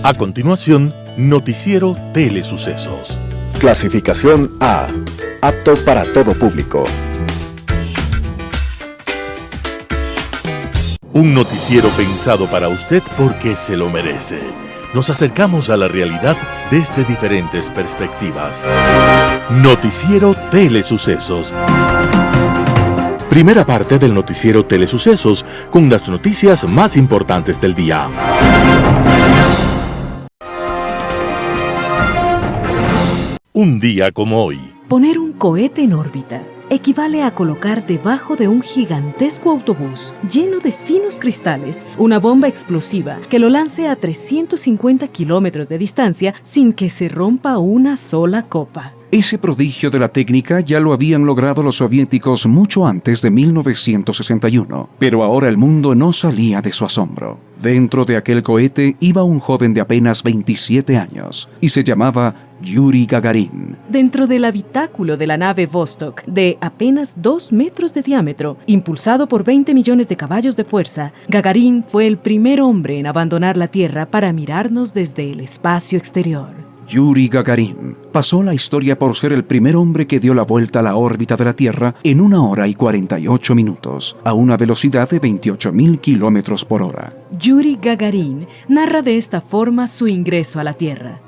A continuación, Noticiero Telesucesos. Clasificación A. Apto para todo público. Un noticiero pensado para usted porque se lo merece. Nos acercamos a la realidad desde diferentes perspectivas. Noticiero Telesucesos. Primera parte del Noticiero Telesucesos con las noticias más importantes del día. Un día como hoy. Poner un cohete en órbita equivale a colocar debajo de un gigantesco autobús lleno de finos cristales una bomba explosiva que lo lance a 350 kilómetros de distancia sin que se rompa una sola copa. Ese prodigio de la técnica ya lo habían logrado los soviéticos mucho antes de 1961, pero ahora el mundo no salía de su asombro. Dentro de aquel cohete iba un joven de apenas 27 años y se llamaba Yuri Gagarin. Dentro del habitáculo de la nave Vostok, de apenas 2 metros de diámetro, impulsado por 20 millones de caballos de fuerza, Gagarin fue el primer hombre en abandonar la Tierra para mirarnos desde el espacio exterior. Yuri Gagarin pasó a la historia por ser el primer hombre que dio la vuelta a la órbita de la Tierra en 1 hora y 48 minutos, a una velocidad de 28.000 kilómetros por hora. Yuri Gagarin narra de esta forma su ingreso a la Tierra.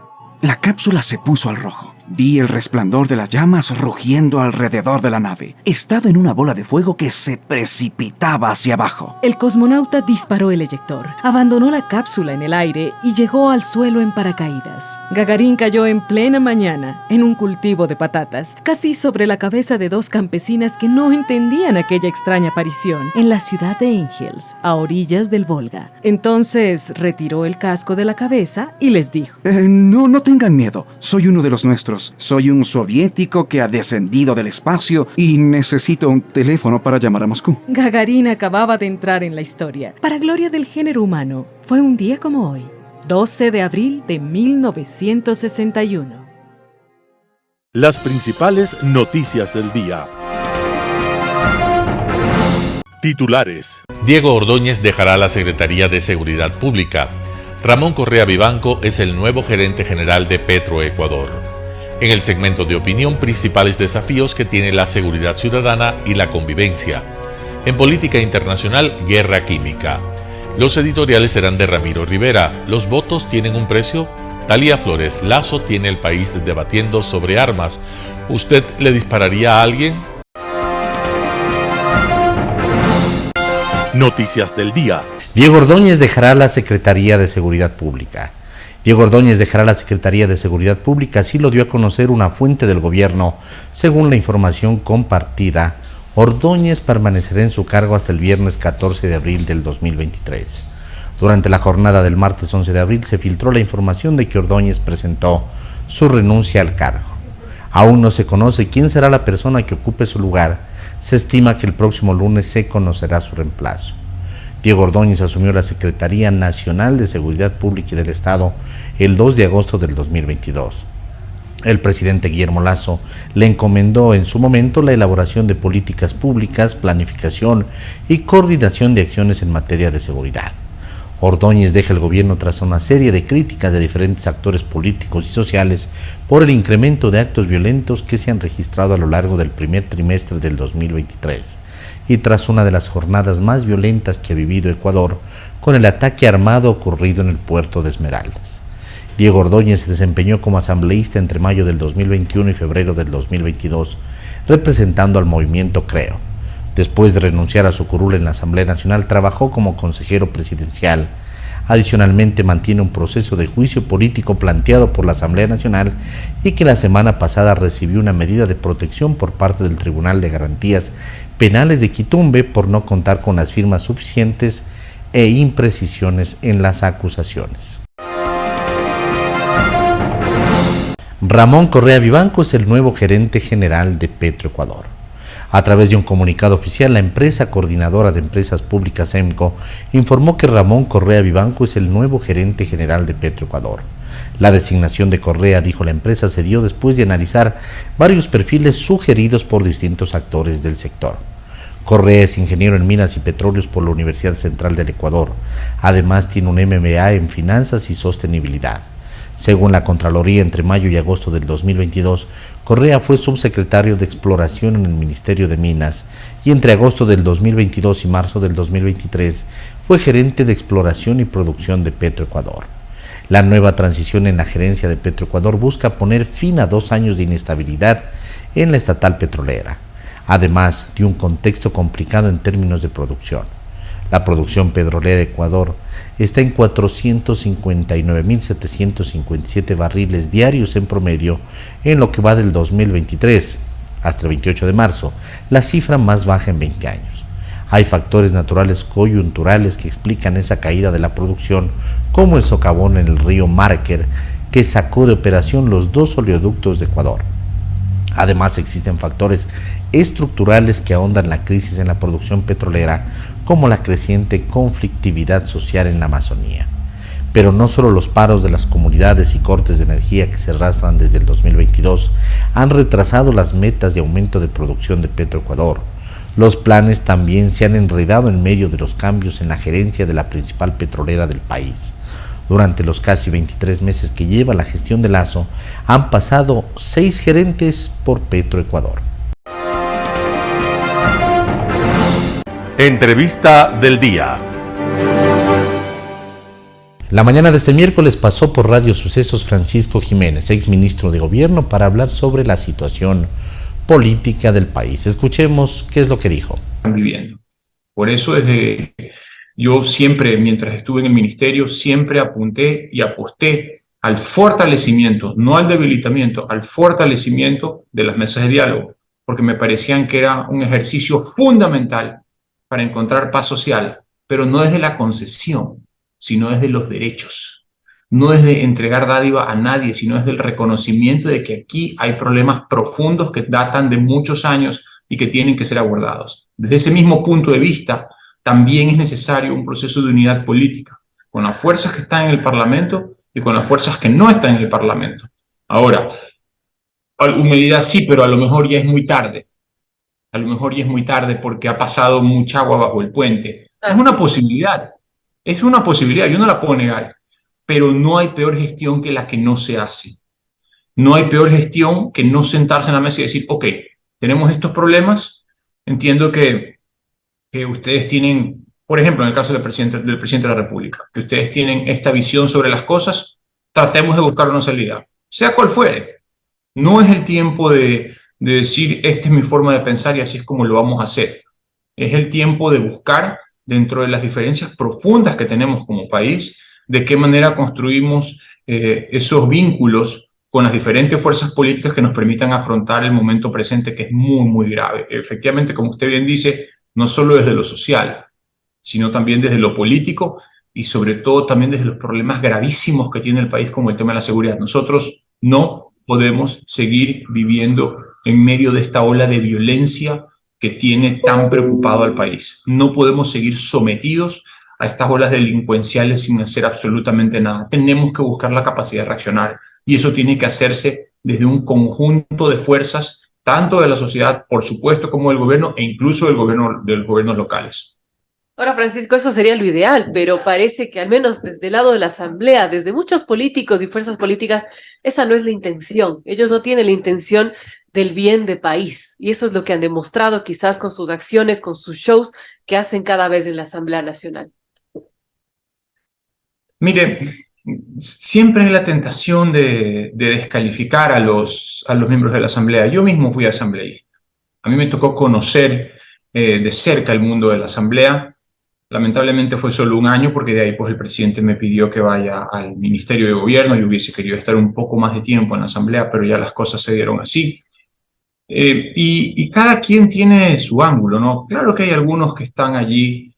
La cápsula se puso al rojo. Vi el resplandor de las llamas rugiendo alrededor de la nave. Estaba en una bola de fuego que se precipitaba hacia abajo. El cosmonauta disparó el eyector, abandonó la cápsula en el aire y llegó al suelo en paracaídas. Gagarin cayó en plena mañana, en un cultivo de patatas, casi sobre la cabeza de 2 campesinas que no entendían aquella extraña aparición, en la ciudad de Engels, a orillas del Volga. Entonces retiró el casco de la cabeza y les dijo: No tengan miedo, soy uno de los nuestros. Soy un soviético que ha descendido del espacio y necesito un teléfono para llamar a Moscú. Gagarin acababa de entrar en la historia. Para gloria del género humano, fue un día como hoy, 12 de abril de 1961. Las principales noticias del día. Titulares. Diego Ordóñez dejará la Secretaría de Seguridad Pública. Ramón Correa Vivanco es el nuevo gerente general de Petroecuador. En el segmento de opinión, principales desafíos que tiene la seguridad ciudadana y la convivencia. En política internacional, guerra química. Los editoriales serán de Ramiro Rivera. ¿Los votos tienen un precio? Talía Flores. Lazo tiene el país debatiendo sobre armas. ¿Usted le dispararía a alguien? Noticias del día. Diego Ordóñez dejará la Secretaría de Seguridad Pública. Diego Ordóñez dejará la Secretaría de Seguridad Pública, así lo dio a conocer una fuente del gobierno. Según la información compartida, Ordóñez permanecerá en su cargo hasta el viernes 14 de abril del 2023. Durante la jornada del martes 11 de abril se filtró la información de que Ordóñez presentó su renuncia al cargo. Aún no se conoce quién será la persona que ocupe su lugar. Se estima que el próximo lunes se conocerá su reemplazo. Diego Ordóñez asumió la Secretaría Nacional de Seguridad Pública y del Estado el 2 de agosto del 2022. El presidente Guillermo Lasso le encomendó en su momento la elaboración de políticas públicas, planificación y coordinación de acciones en materia de seguridad. Ordóñez deja el gobierno tras una serie de críticas de diferentes actores políticos y sociales por el incremento de actos violentos que se han registrado a lo largo del primer trimestre del 2023. Y tras una de las jornadas más violentas que ha vivido Ecuador, con el ataque armado ocurrido en el puerto de Esmeraldas. Diego Ordóñez se desempeñó como asambleísta entre mayo del 2021 y febrero del 2022, representando al movimiento Creo. Después de renunciar a su curul en la Asamblea Nacional, trabajó como consejero presidencial. Adicionalmente, mantiene un proceso de juicio político planteado por la Asamblea Nacional y que la semana pasada recibió una medida de protección por parte del Tribunal de Garantías Penales de Quitumbe por no contar con las firmas suficientes e imprecisiones en las acusaciones. Ramón Correa Vivanco es el nuevo gerente general de Petroecuador. A través de un comunicado oficial, la empresa coordinadora de empresas públicas EMCO informó que Ramón Correa Vivanco es el nuevo gerente general de Petroecuador. La designación de Correa, dijo la empresa, se dio después de analizar varios perfiles sugeridos por distintos actores del sector. Correa es ingeniero en minas y petróleos por la Universidad Central del Ecuador. Además, tiene un MBA en finanzas y sostenibilidad. Según la Contraloría, entre mayo y agosto del 2022, Correa fue subsecretario de Exploración en el Ministerio de Minas y entre agosto del 2022 y marzo del 2023 fue gerente de Exploración y Producción de Petroecuador. La nueva transición en la gerencia de Petroecuador busca poner fin a 2 años de inestabilidad en la estatal petrolera, además de un contexto complicado en términos de producción. La producción petrolera de Ecuador está en 459.757 barriles diarios en promedio en lo que va del 2023 hasta el 28 de marzo, la cifra más baja en 20 años. Hay factores naturales coyunturales que explican esa caída de la producción, como el socavón en el río Márquer, que sacó de operación los 2 oleoductos de Ecuador. Además, existen factores estructurales que ahondan la crisis en la producción petrolera, como la creciente conflictividad social en la Amazonía. Pero no solo los paros de las comunidades y cortes de energía que se arrastran desde el 2022 han retrasado las metas de aumento de producción de Petroecuador. Los planes también se han enredado en medio de los cambios en la gerencia de la principal petrolera del país. Durante los casi 23 meses que lleva la gestión de Lasso, han pasado 6 gerentes por Petroecuador. Entrevista del día. La mañana de este miércoles pasó por Radio Sucesos Francisco Jiménez, exministro de Gobierno, para hablar sobre la situación política del país. Escuchemos qué es lo que dijo. Viviendo. Por eso yo siempre, mientras estuve en el ministerio, siempre apunté y aposté al fortalecimiento, no al debilitamiento, al fortalecimiento de las mesas de diálogo, porque me parecían que era un ejercicio fundamental para encontrar paz social, pero no desde la concesión, sino desde los derechos. No es de entregar dádiva a nadie, sino es del reconocimiento de que aquí hay problemas profundos que datan de muchos años y que tienen que ser abordados. Desde ese mismo punto de vista, también es necesario un proceso de unidad política, con las fuerzas que están en el Parlamento y con las fuerzas que no están en el Parlamento. Ahora, alguno me dirá, sí, pero a lo mejor ya es muy tarde. A lo mejor ya es muy tarde porque ha pasado mucha agua bajo el puente. Es una posibilidad, yo no la puedo negar, pero no hay peor gestión que la que no se hace. No hay peor gestión que no sentarse en la mesa y decir, ok, tenemos estos problemas, entiendo que ustedes tienen, por ejemplo, en el caso del presidente de la República, que ustedes tienen esta visión sobre las cosas, tratemos de buscar una salida, sea cual fuere. No es el tiempo de decir, esta es mi forma de pensar y así es como lo vamos a hacer. Es el tiempo de buscar, dentro de las diferencias profundas que tenemos como país, de qué manera construimos esos vínculos con las diferentes fuerzas políticas que nos permitan afrontar el momento presente, que es muy, muy grave. Efectivamente, como usted bien dice, no solo desde lo social, sino también desde lo político y sobre todo también desde los problemas gravísimos que tiene el país, como el tema de la seguridad. Nosotros no podemos seguir viviendo en medio de esta ola de violencia que tiene tan preocupado al país. No podemos seguir sometidos a estas olas delincuenciales sin hacer absolutamente nada. Tenemos que buscar la capacidad de reaccionar y eso tiene que hacerse desde un conjunto de fuerzas, tanto de la sociedad, por supuesto, como del gobierno e incluso de los gobiernos locales. Ahora, Francisco, eso sería lo ideal, pero parece que al menos desde el lado de la Asamblea, desde muchos políticos y fuerzas políticas, esa no es la intención. Ellos no tienen la intención del bien de país. Y eso es lo que han demostrado quizás con sus acciones, con sus shows que hacen cada vez en la Asamblea Nacional. Mire, siempre hay la tentación de descalificar a los miembros de la Asamblea. Yo mismo fui asambleísta. A mí me tocó conocer de cerca el mundo de la Asamblea. Lamentablemente fue solo un año porque de ahí pues el presidente me pidió que vaya al Ministerio de Gobierno. Yo hubiese querido estar un poco más de tiempo en la Asamblea, pero ya las cosas se dieron así. Y cada quien tiene su ángulo, ¿no? Claro que hay algunos que están allí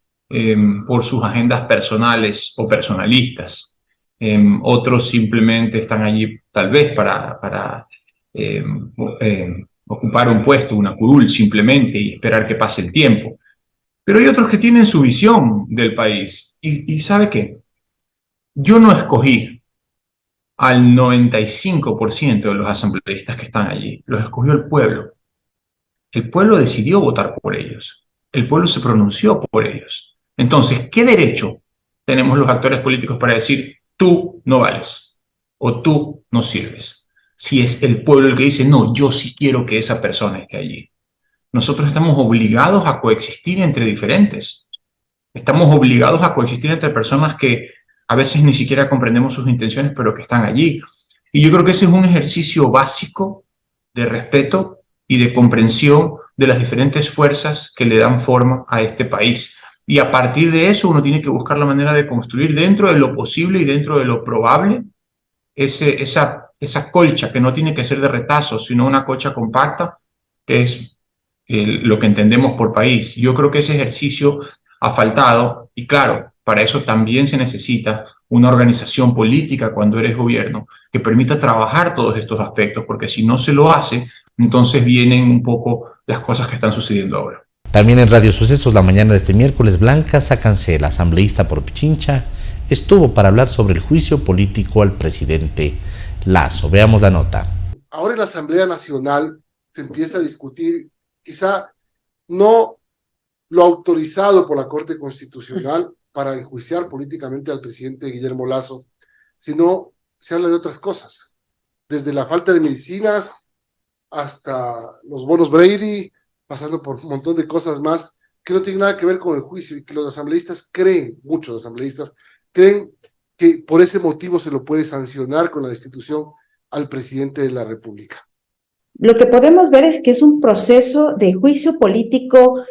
por sus agendas personales o personalistas. Otros simplemente están allí tal vez para ocupar un puesto, una curul simplemente y esperar que pase el tiempo. Pero hay otros que tienen su visión del país. ¿Y sabe qué? Yo no escogí al 95% de los asambleístas que están allí. Los escogió el pueblo. El pueblo decidió votar por ellos. El pueblo se pronunció por ellos. Entonces, ¿qué derecho tenemos los actores políticos para decir tú no vales o tú no sirves? Si es el pueblo el que dice, no, yo sí quiero que esa persona esté allí. Nosotros estamos obligados a coexistir entre diferentes. Estamos obligados a coexistir entre personas que a veces ni siquiera comprendemos sus intenciones, pero que están allí. Y yo creo que ese es un ejercicio básico de respeto y de comprensión de las diferentes fuerzas que le dan forma a este país. Y a partir de eso uno tiene que buscar la manera de construir dentro de lo posible y dentro de lo probable esa colcha que no tiene que ser de retazos, sino una colcha compacta, que es lo que entendemos por país. Yo creo que ese ejercicio ha faltado y claro, para eso también se necesita una organización política cuando eres gobierno que permita trabajar todos estos aspectos, porque si no se lo hace, entonces vienen un poco las cosas que están sucediendo ahora. También en Radio Sucesos la mañana de este miércoles, Blanca Sacancel, asambleísta por Pichincha, estuvo para hablar sobre el juicio político al presidente Lasso. Veamos la nota. Ahora en la Asamblea Nacional se empieza a discutir quizá no lo autorizado por la Corte Constitucional para enjuiciar políticamente al presidente Guillermo Lasso, sino se habla de otras cosas, desde la falta de medicinas hasta los bonos Brady, pasando por un montón de cosas más que no tienen nada que ver con el juicio y que los asambleístas creen, muchos asambleístas, creen que por ese motivo se lo puede sancionar con la destitución al presidente de la República. Lo que podemos ver es que es un proceso de juicio político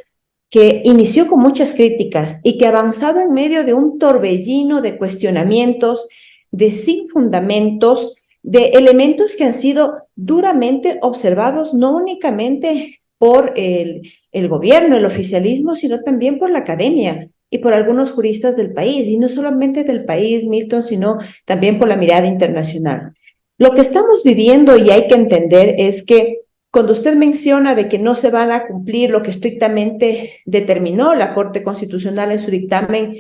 que inició con muchas críticas y que ha avanzado en medio de un torbellino de cuestionamientos, de sin fundamentos, de elementos que han sido duramente observados no únicamente por el gobierno, el oficialismo, sino también por la academia y por algunos juristas del país, y no solamente del país, Milton, sino también por la mirada internacional. Lo que estamos viviendo y hay que entender es que cuando usted menciona de que no se van a cumplir lo que estrictamente determinó la Corte Constitucional en su dictamen,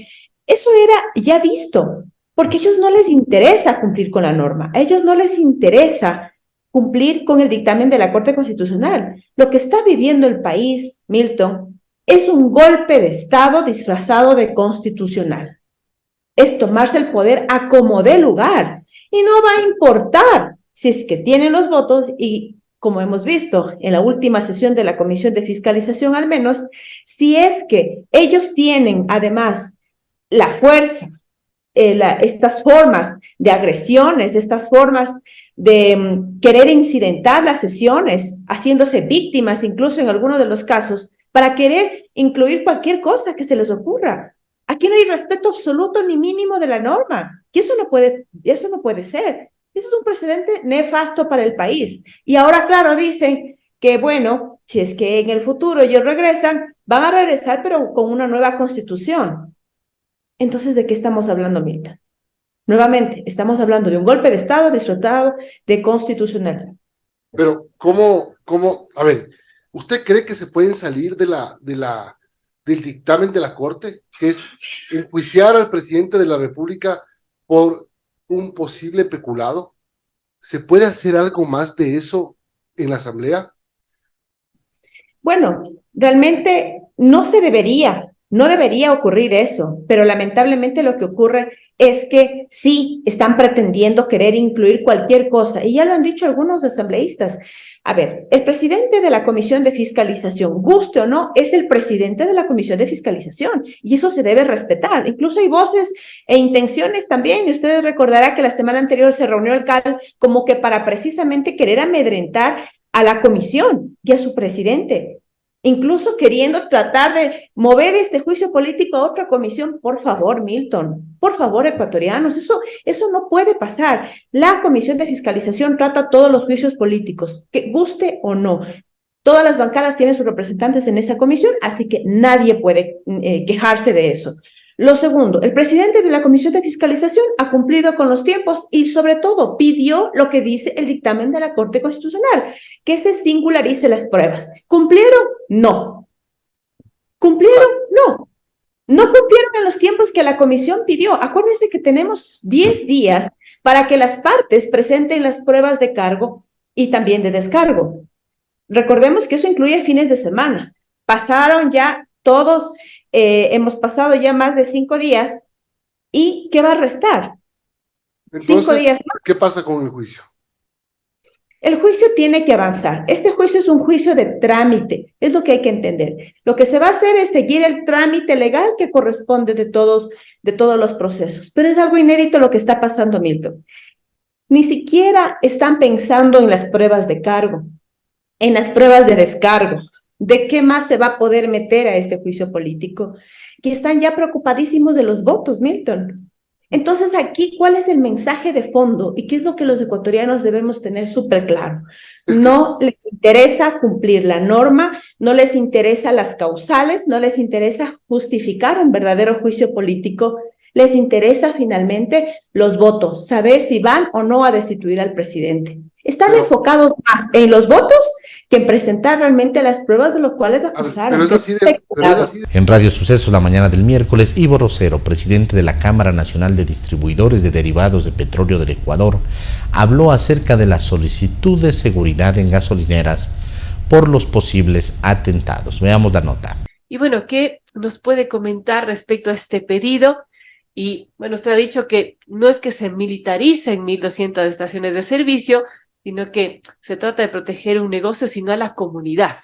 eso era ya visto, porque a ellos no les interesa cumplir con la norma, a ellos no les interesa cumplir con el dictamen de la Corte Constitucional. Lo que está viviendo el país, Milton, es un golpe de Estado disfrazado de constitucional. Es tomarse el poder a como dé lugar, y no va a importar si es que tienen los votos y, como hemos visto en la última sesión de la Comisión de Fiscalización al menos, si es que ellos tienen además la fuerza, estas formas de agresiones, estas formas de querer incidentar las sesiones, haciéndose víctimas incluso en algunos de los casos, para querer incluir cualquier cosa que se les ocurra. Aquí no hay respeto absoluto ni mínimo de la norma, y eso no puede ser. Ese es un precedente nefasto para el país. Y ahora, claro, dicen que, bueno, si es que en el futuro ellos regresan, van a regresar, pero con una nueva constitución. Entonces, ¿de qué estamos hablando, Milton? Nuevamente, estamos hablando de un golpe de Estado disfrutado de constitucionalidad. Pero, a ver, ¿usted cree que se pueden salir del dictamen de la Corte, que es enjuiciar al presidente de la República por un posible peculado? ¿Se puede hacer algo más de eso en la Asamblea? Bueno, realmente no debería ocurrir eso, pero lamentablemente lo que ocurre es que sí están pretendiendo querer incluir cualquier cosa, y ya lo han dicho algunos asambleístas. A ver, el presidente de la Comisión de Fiscalización, guste o no, es el presidente de la Comisión de Fiscalización, y eso se debe respetar. Incluso hay voces e intenciones también, y ustedes recordarán que la semana anterior se reunió el CAL como que para precisamente querer amedrentar a la comisión y a su presidente, incluso queriendo tratar de mover este juicio político a otra comisión. Por favor, Milton, por favor, ecuatorianos, eso no puede pasar. La Comisión de Fiscalización trata todos los juicios políticos, que guste o no. Todas las bancadas tienen sus representantes en esa comisión, así que nadie puede quejarse de eso. Lo segundo, el presidente de la Comisión de Fiscalización ha cumplido con los tiempos y sobre todo pidió lo que dice el dictamen de la Corte Constitucional, que se singularice las pruebas. ¿Cumplieron? No. ¿Cumplieron? No. No cumplieron en los tiempos que la comisión pidió. Acuérdense que tenemos 10 días para que las partes presenten las pruebas de cargo y también de descargo. Recordemos que eso incluye fines de semana. Pasaron ya Todos hemos pasado ya más de 5 días. ¿Y qué va a restar? Entonces, 5 días más. ¿qué pasa con el juicio? El juicio tiene que avanzar. Este juicio es un juicio de trámite, es lo que hay que entender. Lo que se va a hacer es seguir el trámite legal que corresponde de todos los procesos. Pero es algo inédito lo que está pasando, Milton. Ni siquiera están pensando en las pruebas de cargo, en las pruebas de descargo, de qué más se va a poder meter a este juicio político, que están ya preocupadísimos de los votos, Milton. Entonces aquí, ¿cuál es el mensaje de fondo? ¿Y qué es lo que los ecuatorianos debemos tener súper claro? No les interesa cumplir la norma, no les interesa las causales, no les interesa justificar un verdadero juicio político, les interesa finalmente los votos, saber si van o no a destituir al presidente. Están enfocados más en los votos que en presentar realmente las pruebas de los cuales acusaron. En Radio Sucesos la mañana del miércoles, Ivo Rosero, presidente de la Cámara Nacional de Distribuidores de Derivados de Petróleo del Ecuador, habló acerca de la solicitud de seguridad en gasolineras por los posibles atentados. Veamos la nota. Y bueno, ¿qué nos puede comentar respecto a este pedido? Y bueno, usted ha dicho que no es que se militaricen 1.200 estaciones de servicio, sino que se trata de proteger un negocio, sino a la comunidad.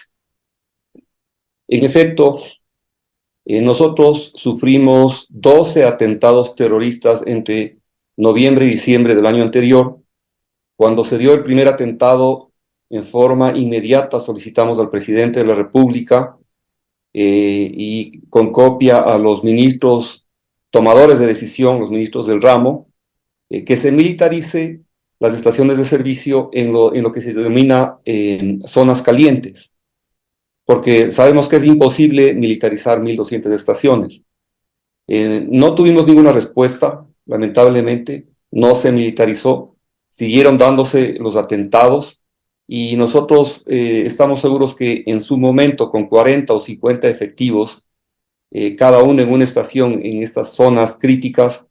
En efecto, nosotros sufrimos 12 atentados terroristas entre noviembre y diciembre del año anterior. Cuando se dio el primer atentado, en forma inmediata solicitamos al presidente de la República y con copia a los ministros tomadores de decisión, los ministros del ramo, que se militarice las estaciones de servicio en lo que se denomina zonas calientes, porque sabemos que es imposible militarizar 1.200 estaciones. No tuvimos ninguna respuesta, lamentablemente, no se militarizó, siguieron dándose los atentados y nosotros estamos seguros que en su momento, con 40 o 50 efectivos, cada uno en una estación en estas zonas críticas,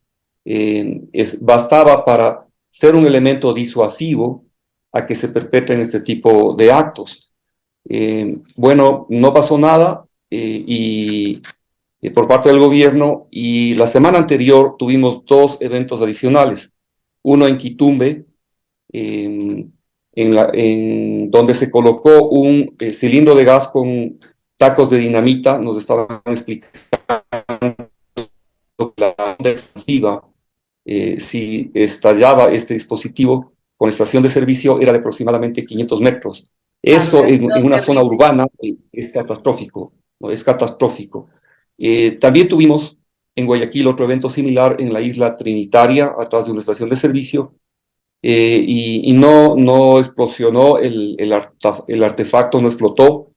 bastaba para ser un elemento disuasivo a que se perpetren este tipo de actos. Bueno, no pasó nada por parte del gobierno, y la semana anterior tuvimos 2 eventos adicionales. Uno en Quitumbe, donde se colocó un cilindro de gas con tacos de dinamita. Nos estaban explicando la onda expansiva, si estallaba este dispositivo con la estación de servicio, era de aproximadamente 500 metros. Eso en una zona urbana es catastrófico, ¿no? Es catastrófico. También tuvimos en Guayaquil otro evento similar en la isla Trinitaria, atrás de una estación de servicio, y no explosionó, el artefacto no explotó.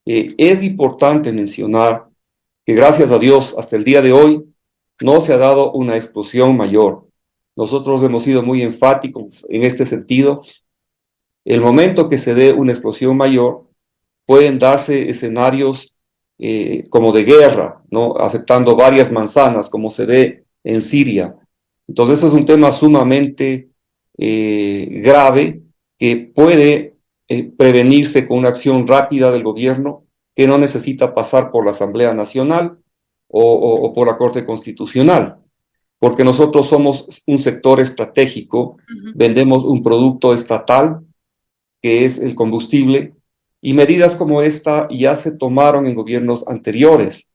Es importante mencionar que gracias a Dios hasta el día de hoy no se ha dado una explosión mayor. Nosotros hemos sido muy enfáticos en este sentido. El momento que se dé una explosión mayor, pueden darse escenarios como de guerra, ¿no? Afectando varias manzanas, como se ve en Siria. Entonces, es un tema sumamente grave, que puede prevenirse con una acción rápida del gobierno, que no necesita pasar por la Asamblea Nacional o por la Corte Constitucional, porque nosotros somos un sector estratégico, vendemos un producto estatal, que es el combustible, y medidas como esta ya se tomaron en gobiernos anteriores.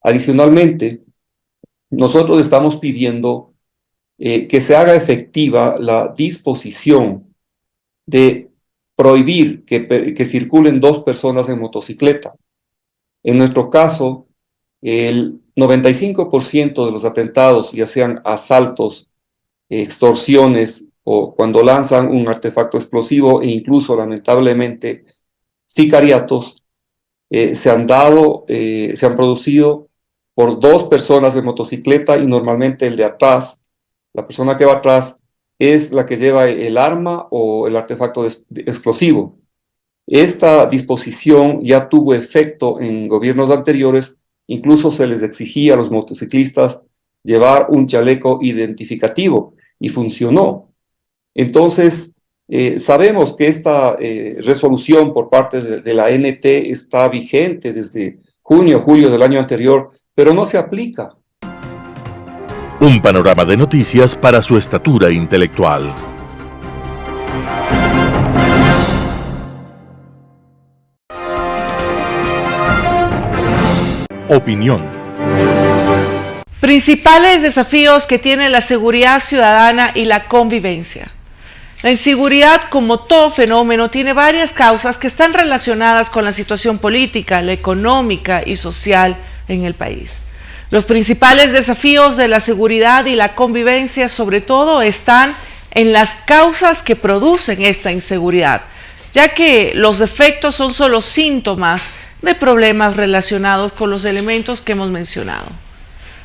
Adicionalmente, nosotros estamos pidiendo que se haga efectiva la disposición de prohibir que circulen 2 personas en motocicleta. En nuestro caso, el 95% de los atentados, ya sean asaltos, extorsiones o cuando lanzan un artefacto explosivo, e incluso lamentablemente sicariatos, se han producido por 2 personas de motocicleta, y normalmente el de atrás, la persona que va atrás, es la que lleva el arma o el artefacto explosivo. Esta disposición ya tuvo efecto en gobiernos anteriores. Incluso se les exigía a los motociclistas llevar un chaleco identificativo, y funcionó. Entonces, sabemos que esta resolución por parte de la NT está vigente desde junio, julio del año anterior, pero no se aplica. Un panorama de noticias para su estatura intelectual. Opinión. Principales desafíos que tiene la seguridad ciudadana y la convivencia. La inseguridad, como todo fenómeno, tiene varias causas que están relacionadas con la situación política, la económica y social en el país. Los principales desafíos de la seguridad y la convivencia, sobre todo, están en las causas que producen esta inseguridad, ya que los defectos son solo síntomas de problemas relacionados con los elementos que hemos mencionado.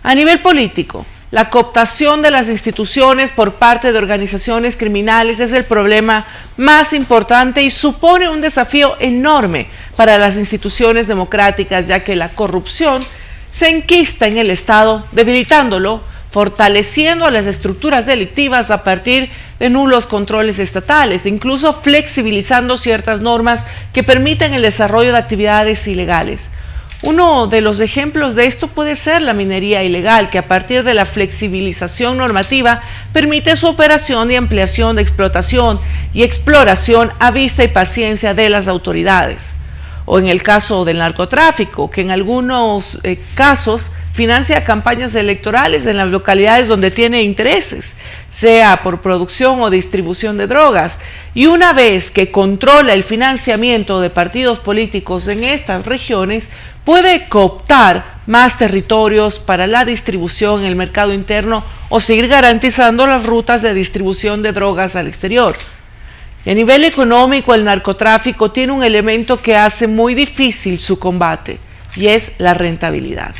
A nivel político, la cooptación de las instituciones por parte de organizaciones criminales es el problema más importante y supone un desafío enorme para las instituciones democráticas, ya que la corrupción se enquista en el Estado, debilitándolo, fortaleciendo a las estructuras delictivas a partir de nulos controles estatales, incluso flexibilizando ciertas normas que permiten el desarrollo de actividades ilegales. Uno de los ejemplos de esto puede ser la minería ilegal, que a partir de la flexibilización normativa permite su operación y ampliación de explotación y exploración a vista y paciencia de las autoridades. O en el caso del narcotráfico, que en algunos casos financia campañas electorales en las localidades donde tiene intereses, sea por producción o distribución de drogas, y una vez que controla el financiamiento de partidos políticos en estas regiones, puede cooptar más territorios para la distribución en el mercado interno o seguir garantizando las rutas de distribución de drogas al exterior. Y a nivel económico, el narcotráfico tiene un elemento que hace muy difícil su combate, y es la rentabilidad.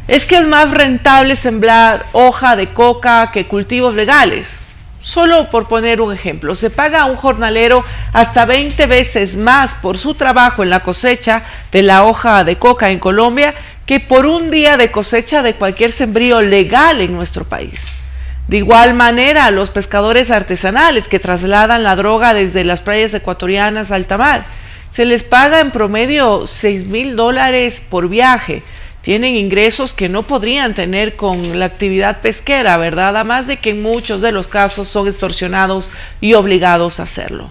Es que es más rentable sembrar hoja de coca que cultivos legales. Solo por poner un ejemplo, se paga a un jornalero hasta 20 veces más por su trabajo en la cosecha de la hoja de coca en Colombia que por un día de cosecha de cualquier sembrío legal en nuestro país. De igual manera, a los pescadores artesanales que trasladan la droga desde las playas ecuatorianas a alta mar, se les paga en promedio $6,000 por viaje. Tienen ingresos que no podrían tener con la actividad pesquera, ¿verdad? Además de que en muchos de los casos son extorsionados y obligados a hacerlo.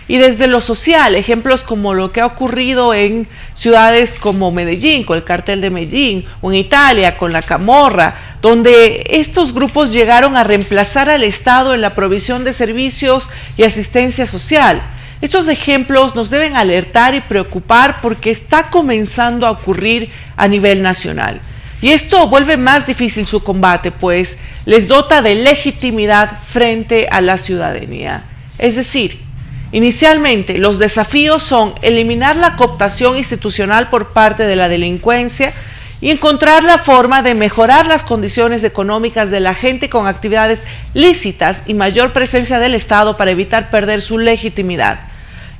Y desde lo social, ejemplos como lo que ha ocurrido en ciudades como Medellín, con el cartel de Medellín, o en Italia, con la Camorra, donde estos grupos llegaron a reemplazar al Estado en la provisión de servicios y asistencia social. Estos ejemplos nos deben alertar y preocupar porque está comenzando a ocurrir a nivel nacional. Y esto vuelve más difícil su combate, pues les dota de legitimidad frente a la ciudadanía. Es decir, inicialmente los desafíos son eliminar la cooptación institucional por parte de la delincuencia y encontrar la forma de mejorar las condiciones económicas de la gente con actividades lícitas y mayor presencia del Estado para evitar perder su legitimidad.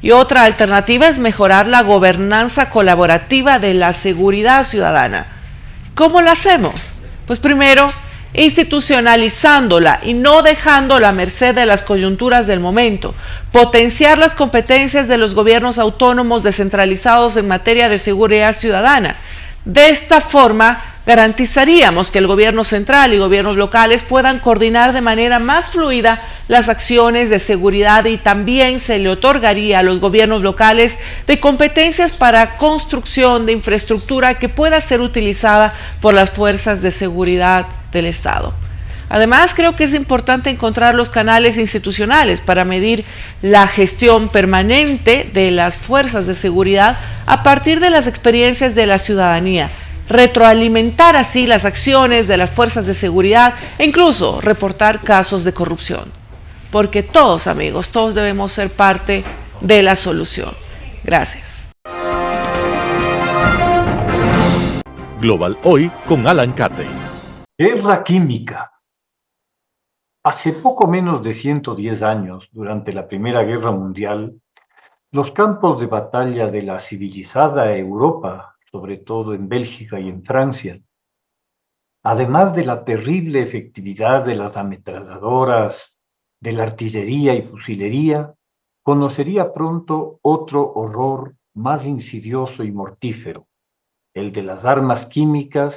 Y otra alternativa es mejorar la gobernanza colaborativa de la seguridad ciudadana. ¿Cómo la hacemos? Pues primero, institucionalizándola y no dejándola a merced de las coyunturas del momento, potenciar las competencias de los gobiernos autónomos descentralizados en materia de seguridad ciudadana. De esta forma, garantizaríamos que el gobierno central y gobiernos locales puedan coordinar de manera más fluida las acciones de seguridad y también se le otorgaría a los gobiernos locales de competencias para construcción de infraestructura que pueda ser utilizada por las fuerzas de seguridad del Estado. Además, creo que es importante encontrar los canales institucionales para medir la gestión permanente de las fuerzas de seguridad a partir de las experiencias de la ciudadanía, retroalimentar así las acciones de las fuerzas de seguridad e incluso reportar casos de corrupción. Porque todos, amigos, todos debemos ser parte de la solución. Gracias. Global Hoy con Alan Carden. Guerra química. Hace poco menos de 110 años, durante la Primera Guerra Mundial, los campos de batalla de la civilizada Europa, sobre todo en Bélgica y en Francia, además de la terrible efectividad de las ametralladoras, de la artillería y fusilería, conocería pronto otro horror más insidioso y mortífero, el de las armas químicas,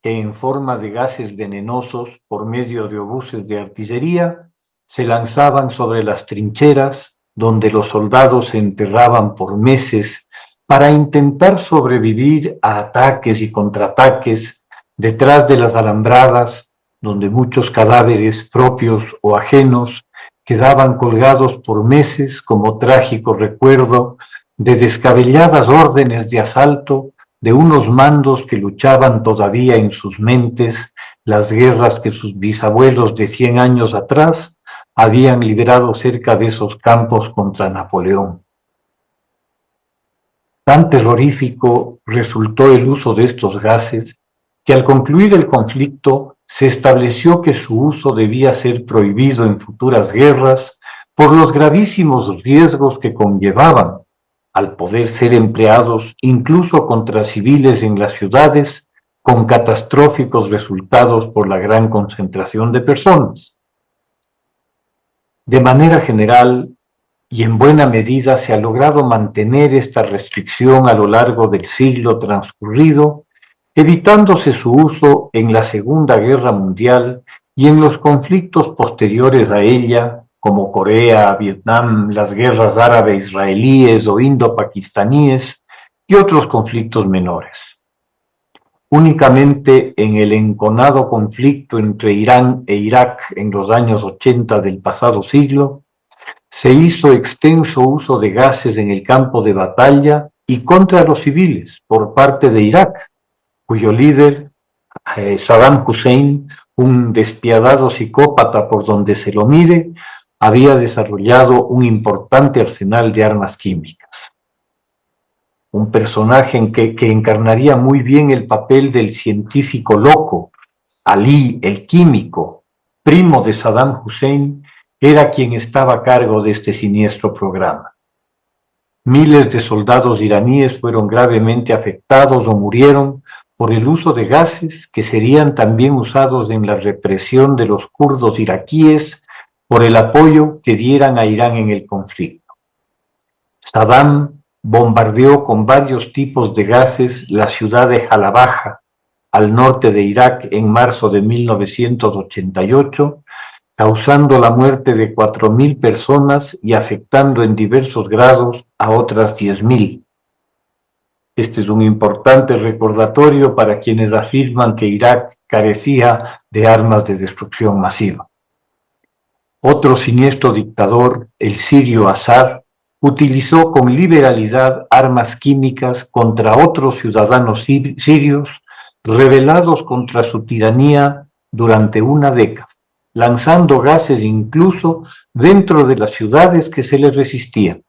que en forma de gases venenosos por medio de obuses de artillería se lanzaban sobre las trincheras donde los soldados se enterraban por meses para intentar sobrevivir a ataques y contraataques detrás de las alambradas, donde muchos cadáveres propios o ajenos quedaban colgados por meses como trágico recuerdo de descabelladas órdenes de asalto de unos mandos que luchaban todavía en sus mentes las guerras que sus bisabuelos de 100 años atrás habían librado cerca de esos campos contra Napoleón. Tan terrorífico resultó el uso de estos gases que al concluir el conflicto se estableció que su uso debía ser prohibido en futuras guerras por los gravísimos riesgos que conllevaban, al poder ser empleados incluso contra civiles en las ciudades, con catastróficos resultados por la gran concentración de personas. De manera general, y en buena medida se ha logrado mantener esta restricción a lo largo del siglo transcurrido, evitándose su uso en la Segunda Guerra Mundial y en los conflictos posteriores a ella, como Corea, Vietnam, las guerras árabe-israelíes o indo-pakistaníes y otros conflictos menores. Únicamente en el enconado conflicto entre Irán e Irak en los años 80 del pasado siglo, se hizo extenso uso de gases en el campo de batalla y contra los civiles por parte de Irak, cuyo líder, Saddam Hussein, un despiadado psicópata por donde se lo mire, había desarrollado un importante arsenal de armas químicas. Un personaje que encarnaría muy bien el papel del científico loco, Ali, el químico, primo de Saddam Hussein, era quien estaba a cargo de este siniestro programa. Miles de soldados iraníes fueron gravemente afectados o murieron por el uso de gases que serían también usados en la represión de los kurdos iraquíes por el apoyo que dieran a Irán en el conflicto. Saddam bombardeó con varios tipos de gases la ciudad de Jalabaj, al norte de Irak, en marzo de 1988, causando la muerte de 4.000 personas y afectando en diversos grados a otras 10.000. Este es un importante recordatorio para quienes afirman que Irak carecía de armas de destrucción masiva. Otro siniestro dictador, el sirio Assad, utilizó con liberalidad armas químicas contra otros ciudadanos sirios rebelados contra su tiranía durante una década, lanzando gases incluso dentro de las ciudades que se le resistían.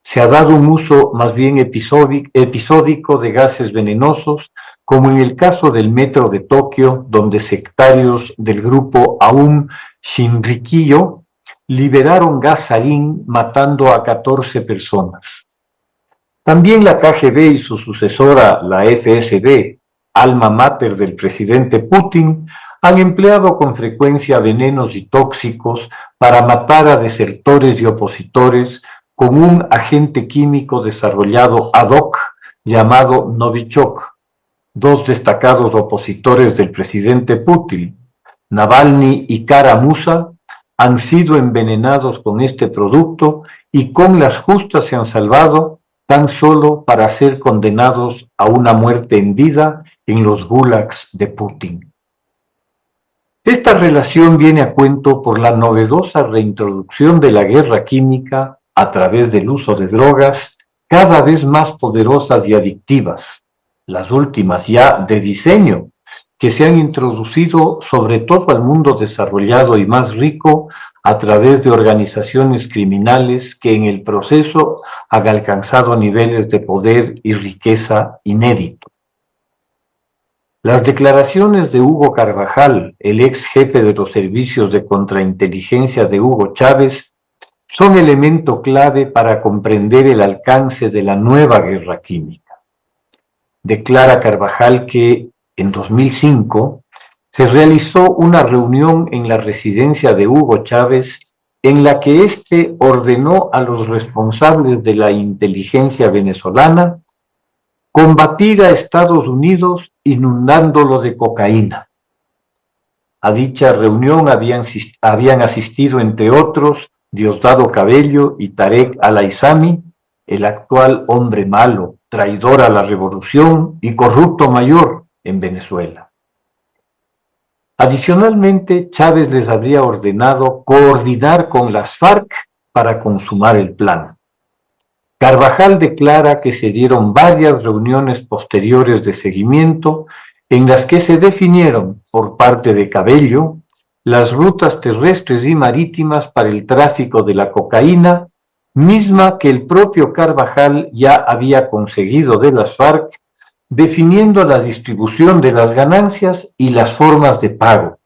Se ha dado un uso más bien episódico de gases venenosos, como en el caso del metro de Tokio, donde sectarios del grupo Aum Shinrikyo liberaron gas sarín matando a 14 personas. También la KGB y su sucesora, la FSB, alma mater del presidente Putin, han empleado con frecuencia venenos y tóxicos para matar a desertores y opositores con un agente químico desarrollado ad hoc llamado Novichok. Dos destacados opositores del presidente Putin, Navalny y Kara-Murza, han sido envenenados con este producto y con las justas se han salvado tan solo para ser condenados a una muerte en vida en los gulags de Putin. Esta relación viene a cuento por la novedosa reintroducción de la guerra química a través del uso de drogas cada vez más poderosas y adictivas, las últimas ya de diseño, que se han introducido sobre todo al mundo desarrollado y más rico a través de organizaciones criminales que en el proceso han alcanzado niveles de poder y riqueza inéditos. Las declaraciones de Hugo Carvajal, el ex jefe de los servicios de contrainteligencia de Hugo Chávez, son elemento clave para comprender el alcance de la nueva guerra química. Declara Carvajal que en 2005 se realizó una reunión en la residencia de Hugo Chávez en la que éste ordenó a los responsables de la inteligencia venezolana combatir a Estados Unidos inundándolo de cocaína. A dicha reunión habían asistido, entre otros, Diosdado Cabello y Tarek al-Aizami, el actual hombre malo, traidor a la revolución y corrupto mayor en Venezuela. Adicionalmente, Chávez les habría ordenado coordinar con las FARC para consumar el plan. Carvajal declara que se dieron varias reuniones posteriores de seguimiento en las que se definieron, por parte de Cabello, las rutas terrestres y marítimas para el tráfico de la cocaína, misma que el propio Carvajal ya había conseguido de las FARC, definiendo la distribución de las ganancias y las formas de pago,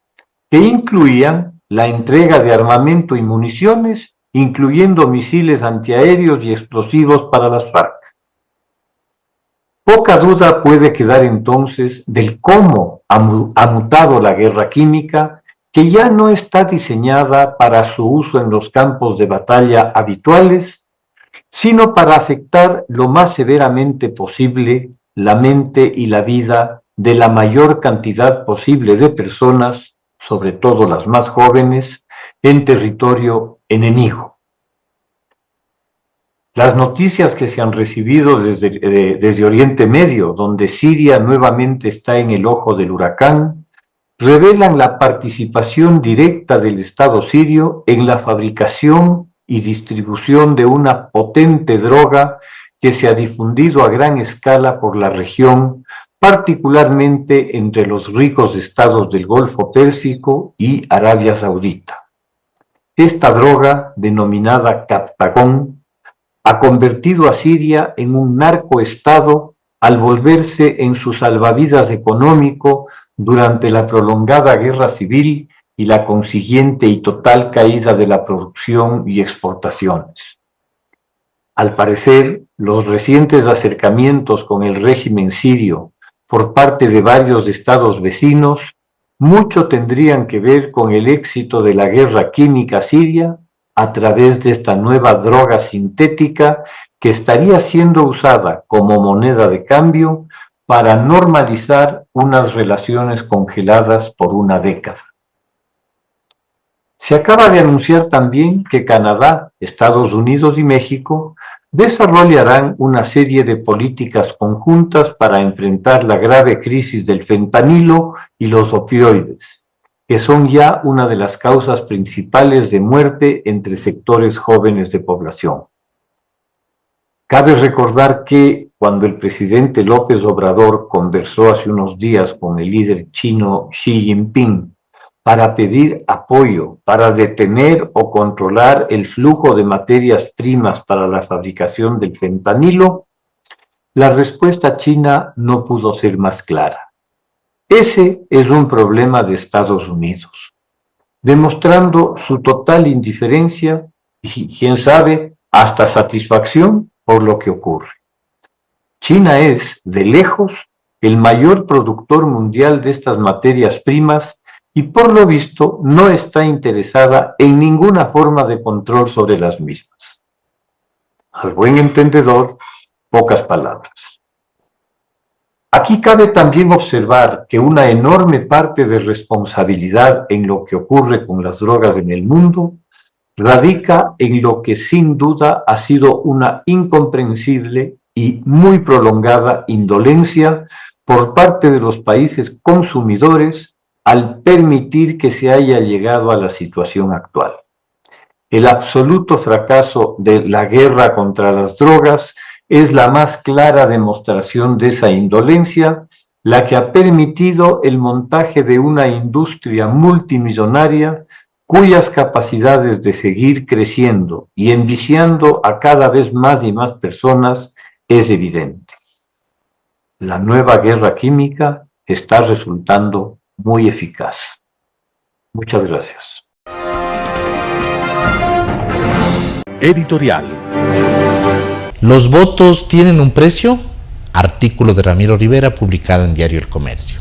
que incluían la entrega de armamento y municiones, incluyendo misiles antiaéreos y explosivos para las FARC. Poca duda puede quedar entonces del cómo ha mutado la guerra química, que ya no está diseñada para su uso en los campos de batalla habituales, sino para afectar lo más severamente posible la mente y la vida de la mayor cantidad posible de personas, sobre todo las más jóvenes, en territorio enemigo. Las noticias que se han recibido desde Oriente Medio, donde Siria nuevamente está en el ojo del huracán, revelan la participación directa del Estado sirio en la fabricación y distribución de una potente droga que se ha difundido a gran escala por la región, particularmente entre los ricos estados del Golfo Pérsico y Arabia Saudita. Esta droga, denominada Captagón, ha convertido a Siria en un narcoestado al volverse en su salvavidas económico durante la prolongada guerra civil y la consiguiente y total caída de la producción y exportaciones. Al parecer, los recientes acercamientos con el régimen sirio por parte de varios estados vecinos mucho tendrían que ver con el éxito de la guerra química siria a través de esta nueva droga sintética que estaría siendo usada como moneda de cambio para normalizar unas relaciones congeladas por una década. Se acaba de anunciar también que Canadá, Estados Unidos y México desarrollarán una serie de políticas conjuntas para enfrentar la grave crisis del fentanilo y los opioides, que son ya una de las causas principales de muerte entre sectores jóvenes de población. Cabe recordar que cuando el presidente López Obrador conversó hace unos días con el líder chino Xi Jinping para pedir apoyo para detener o controlar el flujo de materias primas para la fabricación del fentanilo, la respuesta china no pudo ser más clara. Ese es un problema de Estados Unidos, demostrando su total indiferencia y, quién sabe, hasta satisfacción por lo que ocurre. China es, de lejos, el mayor productor mundial de estas materias primas y por lo visto no está interesada en ninguna forma de control sobre las mismas. Al buen entendedor, pocas palabras. Aquí cabe también observar que una enorme parte de responsabilidad en lo que ocurre con las drogas en el mundo radica en lo que sin duda ha sido una incomprensible y muy prolongada indolencia por parte de los países consumidores al permitir que se haya llegado a la situación actual. El absoluto fracaso de la guerra contra las drogas es la más clara demostración de esa indolencia, la que ha permitido el montaje de una industria multimillonaria cuyas capacidades de seguir creciendo y enviciando a cada vez más y más personas es evidente. La nueva guerra química está resultando muy eficaz. Muchas gracias. Editorial. ¿Los votos tienen un precio? Artículo de Ramiro Rivera publicado en Diario El Comercio.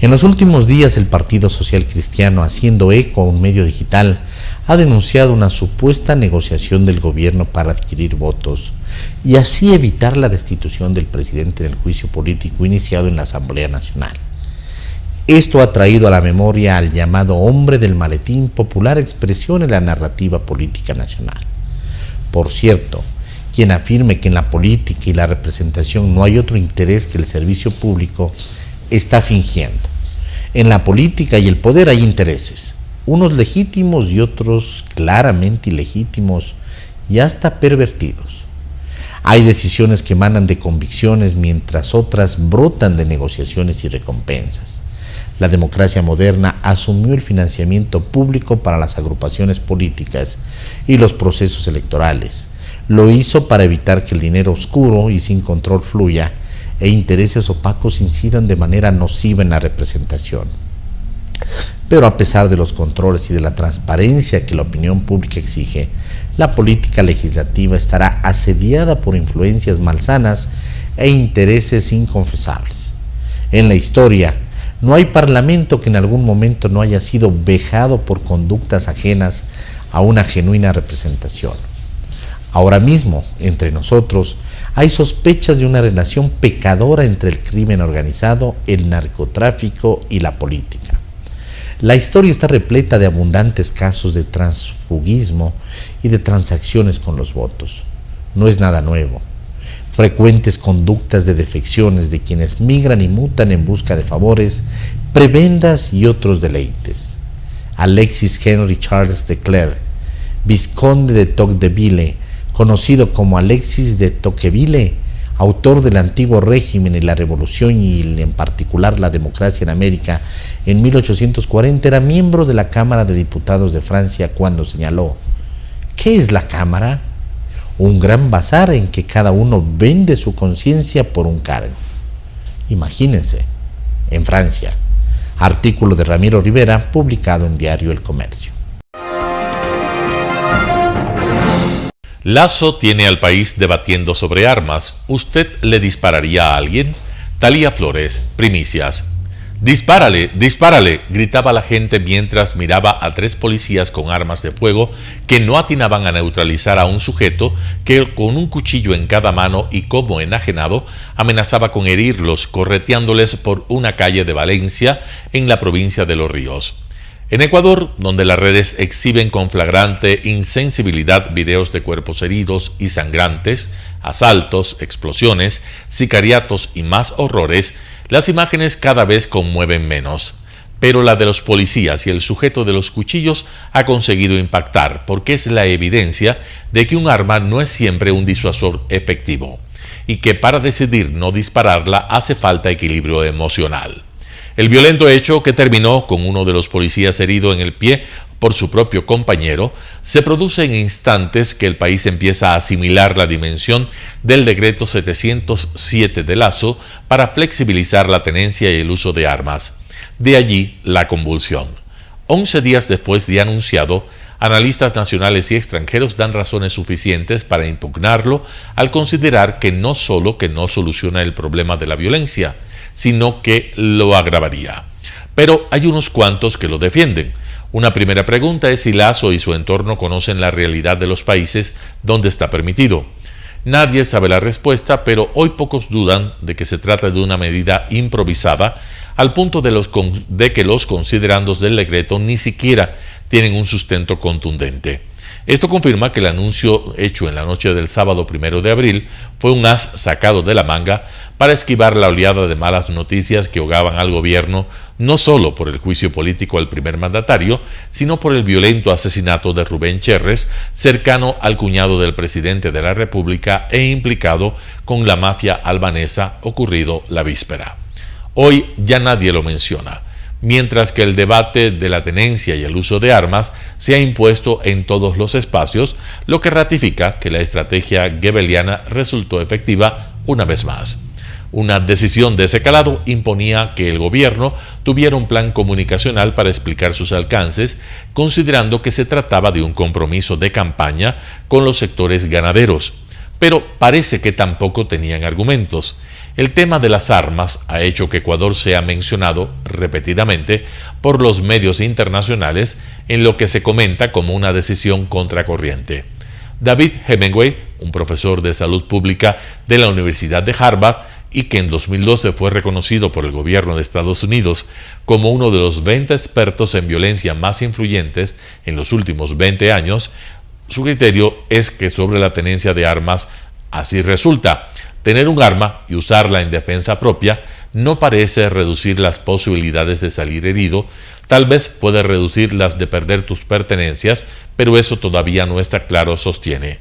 En los últimos días el Partido Social Cristiano, haciendo eco a un medio digital, ha denunciado una supuesta negociación del gobierno para adquirir votos y así evitar la destitución del presidente en el juicio político iniciado en la Asamblea Nacional. Esto ha traído a la memoria al llamado hombre del maletín, popular expresión en la narrativa política nacional. Por cierto, quien afirme que en la política y la representación no hay otro interés que el servicio público está fingiendo. En la política y el poder hay intereses, unos legítimos y otros claramente ilegítimos y hasta pervertidos. Hay decisiones que emanan de convicciones mientras otras brotan de negociaciones y recompensas. La democracia moderna asumió el financiamiento público para las agrupaciones políticas y los procesos electorales. Lo hizo para evitar que el dinero oscuro y sin control fluya e intereses opacos incidan de manera nociva en la representación. Pero a pesar de los controles y de la transparencia que la opinión pública exige, la política legislativa estará asediada por influencias malsanas e intereses inconfesables. En la historia, no hay parlamento que en algún momento no haya sido vejado por conductas ajenas a una genuina representación. Ahora mismo, entre nosotros, hay sospechas de una relación pecadora entre el crimen organizado, el narcotráfico y la política. La historia está repleta de abundantes casos de transfugismo y de transacciones con los votos. No es nada nuevo. Frecuentes conductas de defecciones de quienes migran y mutan en busca de favores, prebendas y otros deleites. Alexis Henry Charles de Clerc, vizconde de Tocqueville, conocido como Alexis de Tocqueville, autor del antiguo régimen y la revolución y en particular la democracia en América en 1840, era miembro de la Cámara de Diputados de Francia cuando señaló: ¿qué es la Cámara? Un gran bazar en que cada uno vende su conciencia por un cargo. Imagínense, en Francia. Artículo de Ramiro Rivera, publicado en Diario El Comercio. Lazo tiene al país debatiendo sobre armas. ¿Usted le dispararía a alguien? Talía Flores, primicias. ¡Dispárale, dispárale!, gritaba la gente mientras miraba a 3 policías con armas de fuego que no atinaban a neutralizar a un sujeto que con un cuchillo en cada mano y como enajenado amenazaba con herirlos correteándoles por una calle de Valencia en la provincia de Los Ríos. En Ecuador, donde las redes exhiben con flagrante insensibilidad videos de cuerpos heridos y sangrantes, asaltos, explosiones, sicariatos y más horrores, las imágenes cada vez conmueven menos. Pero la de los policías y el sujeto de los cuchillos ha conseguido impactar, porque es la evidencia de que un arma no es siempre un disuasor efectivo, y que para decidir no dispararla hace falta equilibrio emocional. El violento hecho, que terminó con uno de los policías herido en el pie por su propio compañero, se produce en instantes que el país empieza a asimilar la dimensión del decreto 707 de Lazo para flexibilizar la tenencia y el uso de armas. De allí la convulsión. 11 días después de anunciado, analistas nacionales y extranjeros dan razones suficientes para impugnarlo al considerar que no solo que no soluciona el problema de la violencia, sino que lo agravaría. Pero hay unos cuantos que lo defienden. Una primera pregunta es si Lazo y su entorno conocen la realidad de los países donde está permitido. Nadie sabe la respuesta, pero hoy pocos dudan de que se trata de una medida improvisada, al punto de que los considerandos del decreto ni siquiera tienen un sustento contundente. Esto confirma que el anuncio hecho en la noche del sábado 1 de abril fue un as sacado de la manga para esquivar la oleada de malas noticias que ahogaban al gobierno, no solo por el juicio político al primer mandatario, sino por el violento asesinato de Rubén Cherres, cercano al cuñado del presidente de la República e implicado con la mafia albanesa, ocurrido la víspera. Hoy ya nadie lo menciona, mientras que el debate de la tenencia y el uso de armas se ha impuesto en todos los espacios, lo que ratifica que la estrategia goebbeliana resultó efectiva una vez más. Una decisión de ese calado imponía que el gobierno tuviera un plan comunicacional para explicar sus alcances, considerando que se trataba de un compromiso de campaña con los sectores ganaderos. Pero parece que tampoco tenían argumentos. El tema de las armas ha hecho que Ecuador sea mencionado repetidamente por los medios internacionales en lo que se comenta como una decisión contracorriente. David Hemingway, un profesor de salud pública de la Universidad de Harvard y que en 2012 fue reconocido por el gobierno de Estados Unidos como uno de los 20 expertos en violencia más influyentes en los últimos 20 años, su criterio es que sobre la tenencia de armas así resulta. Tener un arma y usarla en defensa propia no parece reducir las posibilidades de salir herido, tal vez puede reducir las de perder tus pertenencias, pero eso todavía no está claro, sostiene.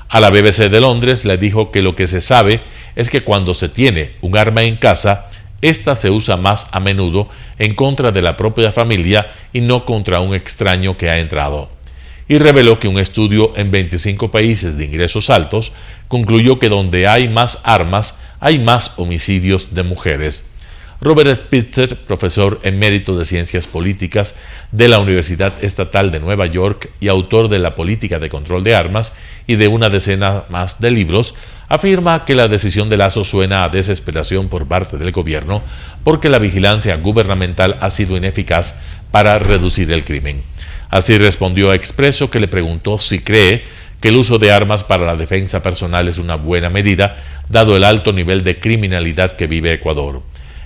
A la BBC de Londres le dijo que lo que se sabe es que cuando se tiene un arma en casa, esta se usa más a menudo en contra de la propia familia y no contra un extraño que ha entrado. Y reveló que un estudio en 25 países de ingresos altos concluyó que donde hay más armas, hay más homicidios de mujeres. Robert Spitzer, profesor emérito de Ciencias Políticas de la Universidad Estatal de Nueva York y autor de La Política de Control de Armas y de una decena más de libros, afirma que la decisión de Lasso suena a desesperación por parte del gobierno porque la vigilancia gubernamental ha sido ineficaz para reducir el crimen. Así respondió a Expresso, que le preguntó si cree que el uso de armas para la defensa personal es una buena medida, dado el alto nivel de criminalidad que vive Ecuador.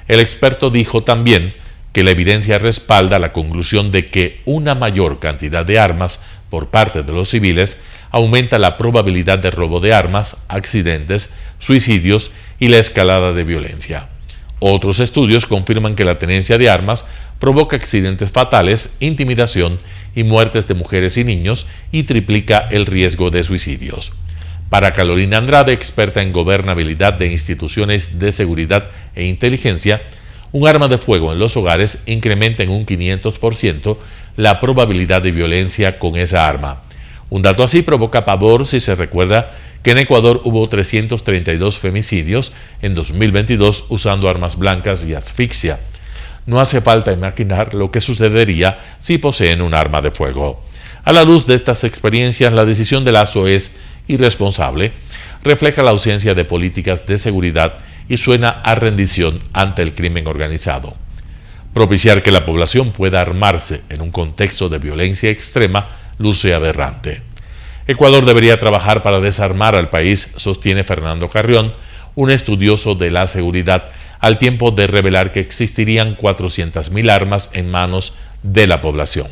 El experto dijo también que la evidencia respalda la conclusión de que una mayor cantidad de armas por parte de los civiles aumenta la probabilidad de robo de armas, accidentes, suicidios y la escalada de violencia. Otros estudios confirman que la tenencia de armas provoca accidentes fatales, intimidación y muertes de mujeres y niños y triplica el riesgo de suicidios. Para Carolina Andrade, experta en gobernabilidad de instituciones de seguridad e inteligencia, un arma de fuego en los hogares incrementa en un 500% la probabilidad de violencia con esa arma. Un dato así provoca pavor si se recuerda que en Ecuador hubo 332 femicidios en 2022 usando armas blancas y asfixia. No hace falta imaginar lo que sucedería si poseen un arma de fuego. A la luz de estas experiencias, la decisión de Lasso es irresponsable, refleja la ausencia de políticas de seguridad y suena a rendición ante el crimen organizado. Propiciar que la población pueda armarse en un contexto de violencia extrema luce aberrante. Ecuador debería trabajar para desarmar al país, sostiene Fernando Carrión, un estudioso de la seguridad, al tiempo de revelar que existirían 400.000 armas en manos de la población.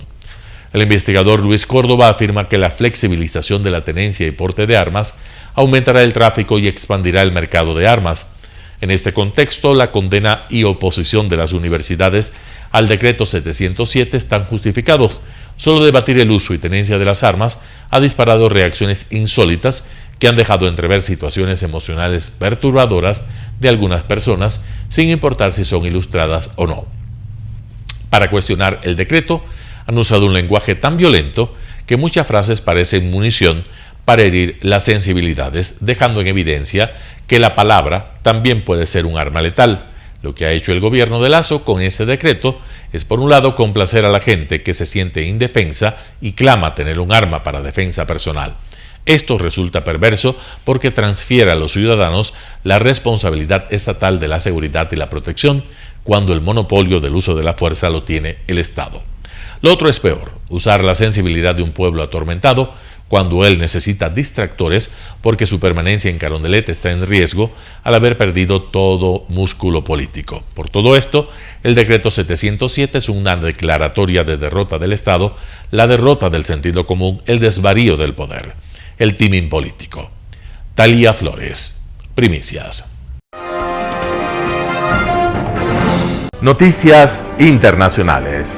El investigador Luis Córdoba afirma que la flexibilización de la tenencia y porte de armas aumentará el tráfico y expandirá el mercado de armas. En este contexto, la condena y oposición de las universidades al decreto 707 están justificados. Solo debatir el uso y tenencia de las armas ha disparado reacciones insólitas que han dejado entrever situaciones emocionales perturbadoras de algunas personas, sin importar si son ilustradas o no. Para cuestionar el decreto, han usado un lenguaje tan violento que muchas frases parecen munición para herir las sensibilidades, dejando en evidencia que la palabra también puede ser un arma letal. Lo que ha hecho el gobierno de Lasso con ese decreto es, por un lado, complacer a la gente que se siente indefensa y clama tener un arma para defensa personal. Esto resulta perverso porque transfiere a los ciudadanos la responsabilidad estatal de la seguridad y la protección, cuando el monopolio del uso de la fuerza lo tiene el Estado. Lo otro es peor, usar la sensibilidad de un pueblo atormentado cuando él necesita distractores porque su permanencia en Carondelet está en riesgo al haber perdido todo músculo político. Por todo esto, el decreto 707 es una declaratoria de derrota del Estado, la derrota del sentido común, el desvarío del poder, el timing político. Talía Flores, Primicias. Noticias internacionales.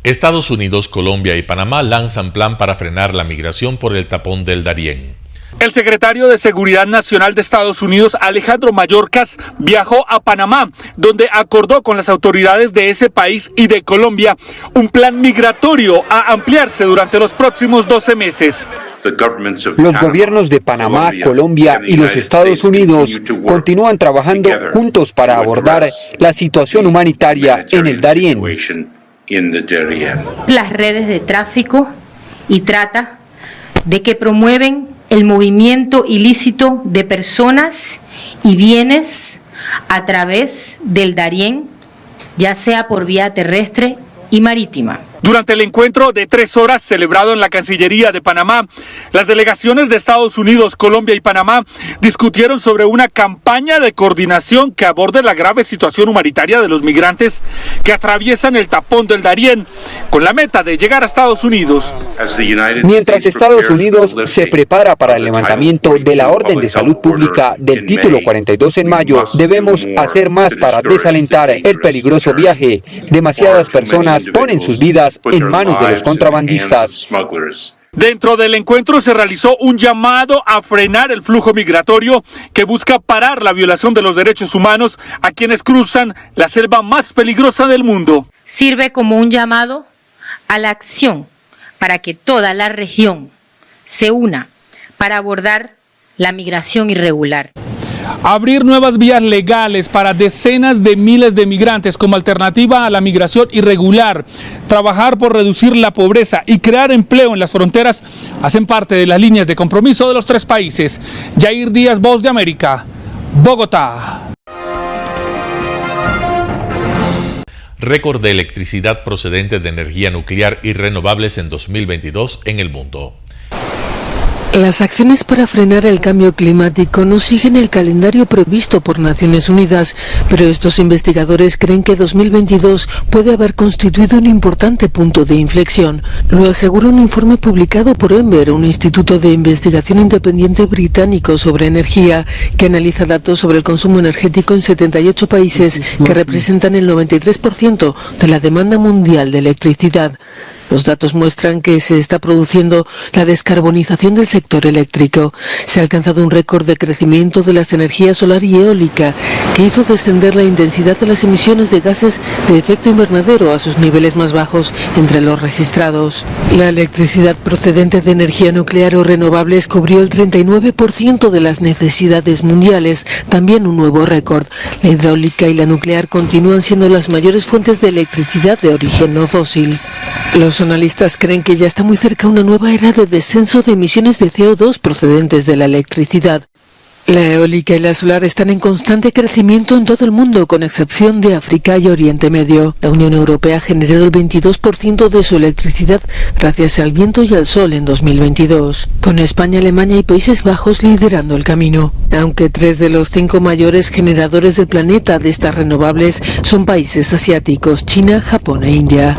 Estados Unidos, Colombia y Panamá lanzan plan para frenar la migración por el tapón del Darién. El secretario de Seguridad Nacional de Estados Unidos, Alejandro Mayorkas, viajó a Panamá, donde acordó con las autoridades de ese país y de Colombia un plan migratorio a ampliarse durante los próximos 12 meses. Los gobiernos de Panamá, Colombia y los Estados Unidos continúan trabajando juntos para abordar la situación humanitaria en el Darién. Las redes de tráfico y trata de que promueven el movimiento ilícito de personas y bienes a través del Darién, ya sea por vía terrestre y marítima. Durante el encuentro de 3 horas celebrado en la Cancillería de Panamá, las delegaciones de Estados Unidos, Colombia y Panamá discutieron sobre una campaña de coordinación que aborde la grave situación humanitaria de los migrantes que atraviesan el tapón del Darién, con la meta de llegar a Estados Unidos. Mientras Estados Unidos se prepara para el levantamiento de la Orden de Salud Pública del Título 42 en mayo, debemos hacer más para desalentar el peligroso viaje. Demasiadas personas ponen sus vidas en manos de los contrabandistas. Dentro del encuentro se realizó un llamado a frenar el flujo migratorio que busca parar la violación de los derechos humanos a quienes cruzan la selva más peligrosa del mundo. Sirve como un llamado a la acción para que toda la región se una para abordar la migración irregular. Abrir nuevas vías legales para decenas de miles de migrantes como alternativa a la migración irregular, trabajar por reducir la pobreza y crear empleo en las fronteras hacen parte de las líneas de compromiso de los 3 países. Yair Díaz, Voz de América, Bogotá. Récord de electricidad procedente de energía nuclear y renovables en 2022 en el mundo. Las acciones para frenar el cambio climático no siguen el calendario previsto por Naciones Unidas, pero estos investigadores creen que 2022 puede haber constituido un importante punto de inflexión. Lo asegura un informe publicado por Ember, un instituto de investigación independiente británico sobre energía, que analiza datos sobre el consumo energético en 78 países que representan el 93% de la demanda mundial de electricidad. Los datos muestran que se está produciendo la descarbonización del sector eléctrico. Se ha alcanzado un récord de crecimiento de las energías solar y eólica, que hizo descender la intensidad de las emisiones de gases de efecto invernadero a sus niveles más bajos entre los registrados. La electricidad procedente de energía nuclear o renovables cubrió el 39% de las necesidades mundiales, también un nuevo récord. La hidráulica y la nuclear continúan siendo las mayores fuentes de electricidad de origen no fósil. Los analistas creen que ya está muy cerca una nueva era de descenso de emisiones de CO2 procedentes de la electricidad. La eólica y la solar están en constante crecimiento en todo el mundo, con excepción de África y Oriente Medio. La Unión Europea generó el 22% de su electricidad gracias al viento y al sol en 2022, con España, Alemania y Países Bajos liderando el camino. Aunque 3 de los 5 mayores generadores del planeta de estas renovables son países asiáticos: China, Japón e India.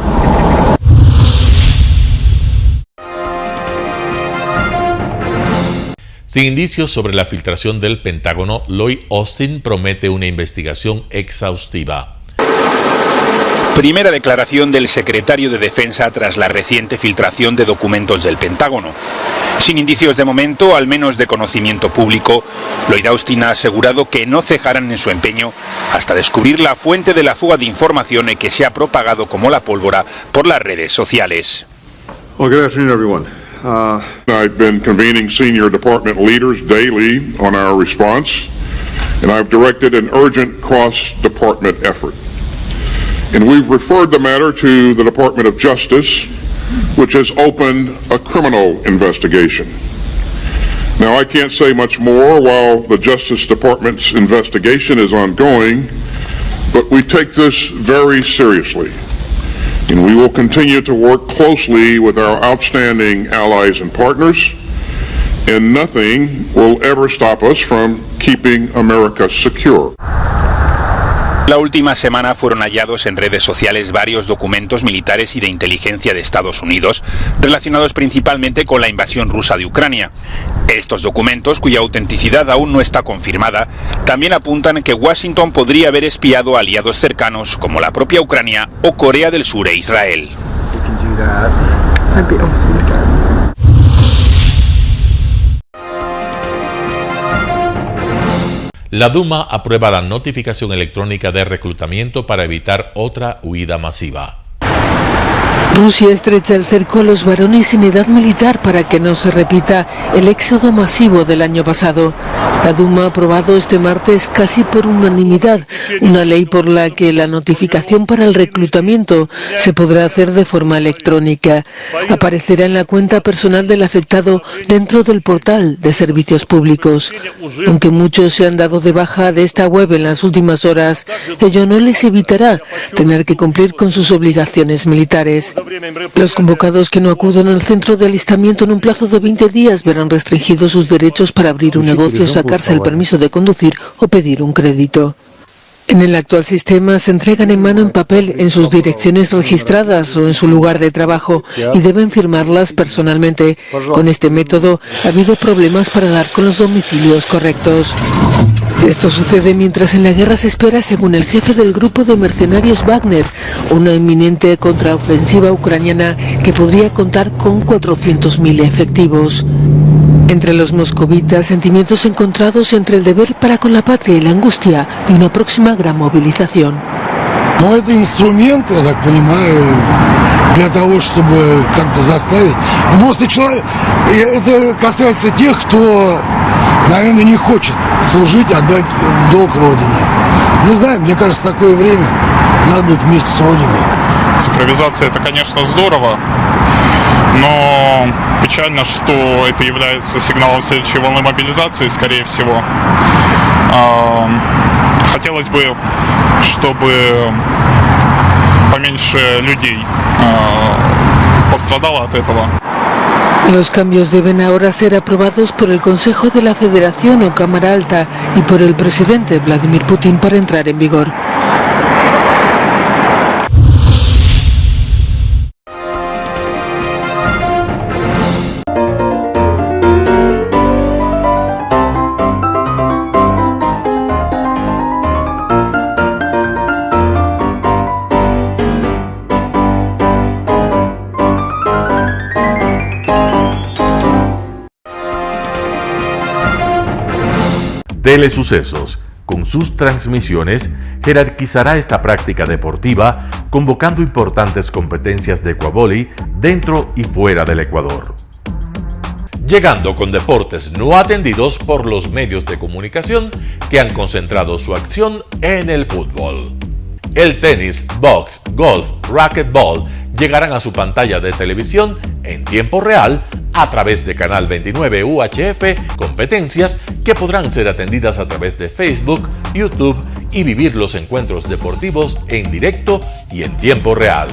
Sin indicios sobre la filtración del Pentágono, Lloyd Austin promete una investigación exhaustiva. Primera declaración del secretario de Defensa tras la reciente filtración de documentos del Pentágono. Sin indicios de momento, al menos de conocimiento público, Lloyd Austin ha asegurado que no cejarán en su empeño hasta descubrir la fuente de la fuga de información que se ha propagado como la pólvora por las redes sociales. Well, good afternoon, everyone. I've been convening senior department leaders daily on our response, and I've directed an urgent cross-department effort. And we've referred the matter to the Department of Justice, which has opened a criminal investigation. Now, I can't say much more while the Justice Department's investigation is ongoing, but we take this very seriously. And we will continue to work closely with our outstanding allies and partners, and nothing will ever stop us from keeping America secure. La última semana fueron hallados en redes sociales varios documentos militares y de inteligencia de Estados Unidos relacionados principalmente con la invasión rusa de Ucrania. Estos documentos, cuya autenticidad aún no está confirmada, también apuntan que Washington podría haber espiado a aliados cercanos como la propia Ucrania o Corea del Sur e Israel. La Duma aprueba la notificación electrónica de reclutamiento para evitar otra huida masiva. Rusia estrecha el cerco a los varones en edad militar para que no se repita el éxodo masivo del año pasado. La Duma ha aprobado este martes casi por unanimidad una ley por la que la notificación para el reclutamiento se podrá hacer de forma electrónica. Aparecerá en la cuenta personal del afectado dentro del portal de servicios públicos. Aunque muchos se han dado de baja de esta web en las últimas horas, ello no les evitará tener que cumplir con sus obligaciones militares. Los convocados que no acudan al centro de alistamiento en un plazo de 20 días verán restringidos sus derechos para abrir un negocio, sacarse el permiso de conducir o pedir un crédito. En el actual sistema se entregan en mano en papel en sus direcciones registradas o en su lugar de trabajo y deben firmarlas personalmente. Con este método ha habido problemas para dar con los domicilios correctos. Esto sucede mientras en la guerra se espera, según el jefe del grupo de mercenarios Wagner, una inminente contraofensiva ucraniana que podría contar con 400.000 efectivos. Entre los moscovitas, sentimientos encontrados entre el deber para con la patria y la angustia de una próxima gran movilización. Но это инструмент, я так понимаю, для того, чтобы как-то заставить. Просто человек, это касается тех, кто, наверное, не хочет служить, отдать долг Родине. Не знаю, мне кажется, такое время надо быть вместе с Родиной. Цифровизация — это, конечно, здорово, но печально, что это является сигналом следующей волны мобилизации, скорее всего. Хотелось бы, чтобы поменьше людей пострадало от этого. Los cambios deben ahora ser aprobados por el Consejo de la Federación o Cámara Alta y por el presidente Vladimir Putin para entrar en vigor. Telesucesos, con sus transmisiones, jerarquizará esta práctica deportiva, convocando importantes competencias de ecuavóley dentro y fuera del Ecuador. Llegando con deportes no atendidos por los medios de comunicación que han concentrado su acción en el fútbol. El tenis, box, golf, racquetball llegarán a su pantalla de televisión en tiempo real a través de Canal 29 UHF, competencias que podrán ser atendidas a través de Facebook, YouTube y vivir los encuentros deportivos en directo y en tiempo real.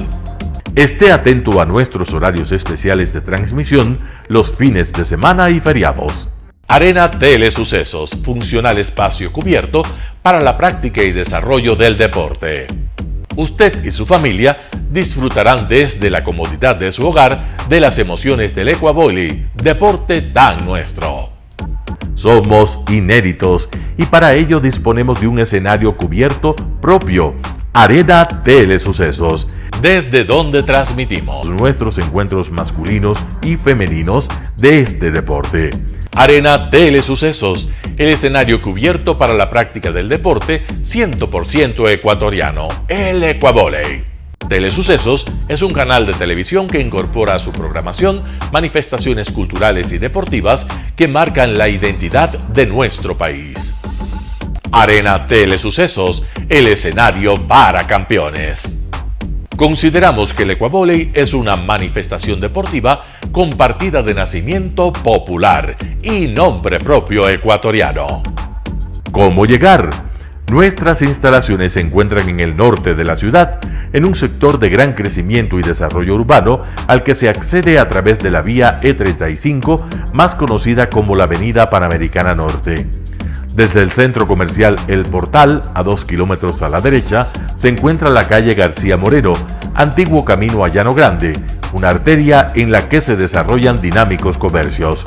Esté atento a nuestros horarios especiales de transmisión los fines de semana y feriados. Arena Telesucesos, funcional espacio cubierto para la práctica y desarrollo del deporte. Usted y su familia disfrutarán desde la comodidad de su hogar de las emociones del ecuavóley, deporte tan nuestro. Somos inéditos y para ello disponemos de un escenario cubierto propio, Arena Telesucesos, desde donde transmitimos nuestros encuentros masculinos y femeninos de este deporte. Arena Telesucesos, el escenario cubierto para la práctica del deporte 100% ecuatoriano, el ecuavóley. Telesucesos es un canal de televisión que incorpora a su programación manifestaciones culturales y deportivas que marcan la identidad de nuestro país. Arena Telesucesos, el escenario para campeones. Consideramos que el ecuavóley es una manifestación deportiva compartida de nacimiento popular y nombre propio ecuatoriano. ¿Cómo llegar? Nuestras instalaciones se encuentran en el norte de la ciudad, en un sector de gran crecimiento y desarrollo urbano al que se accede a través de la vía E35, más conocida como la Avenida Panamericana Norte. Desde el centro comercial El Portal, a 2 kilómetros a la derecha, se encuentra la calle García Moreno, antiguo camino a Llano Grande, una arteria en la que se desarrollan dinámicos comercios.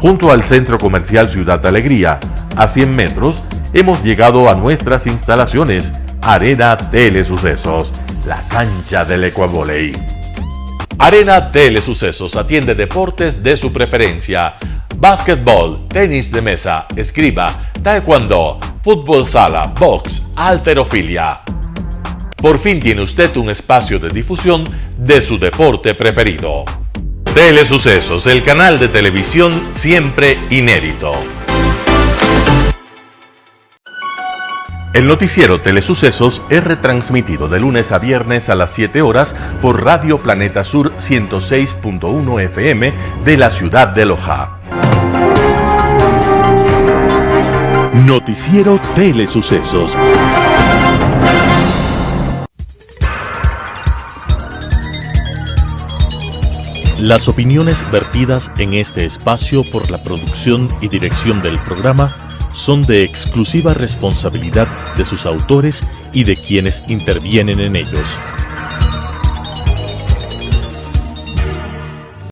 Junto al centro comercial Ciudad Alegría, a 100 metros, hemos llegado a nuestras instalaciones, Arena Telesucesos, la cancha del ecuavóley. Arena Telesucesos atiende deportes de su preferencia: básquetbol, tenis de mesa, esgrima, taekwondo, fútbol sala, box, halterofilia. Por fin tiene usted un espacio de difusión de su deporte preferido. Telesucesos, el canal de televisión siempre inédito. El noticiero Telesucesos es retransmitido de lunes a viernes a las 7 horas por Radio Planeta Sur 106.1 FM de la ciudad de Loja. Noticiero Telesucesos. Las opiniones vertidas en este espacio por la producción y dirección del programa son de exclusiva responsabilidad de sus autores y de quienes intervienen en ellos.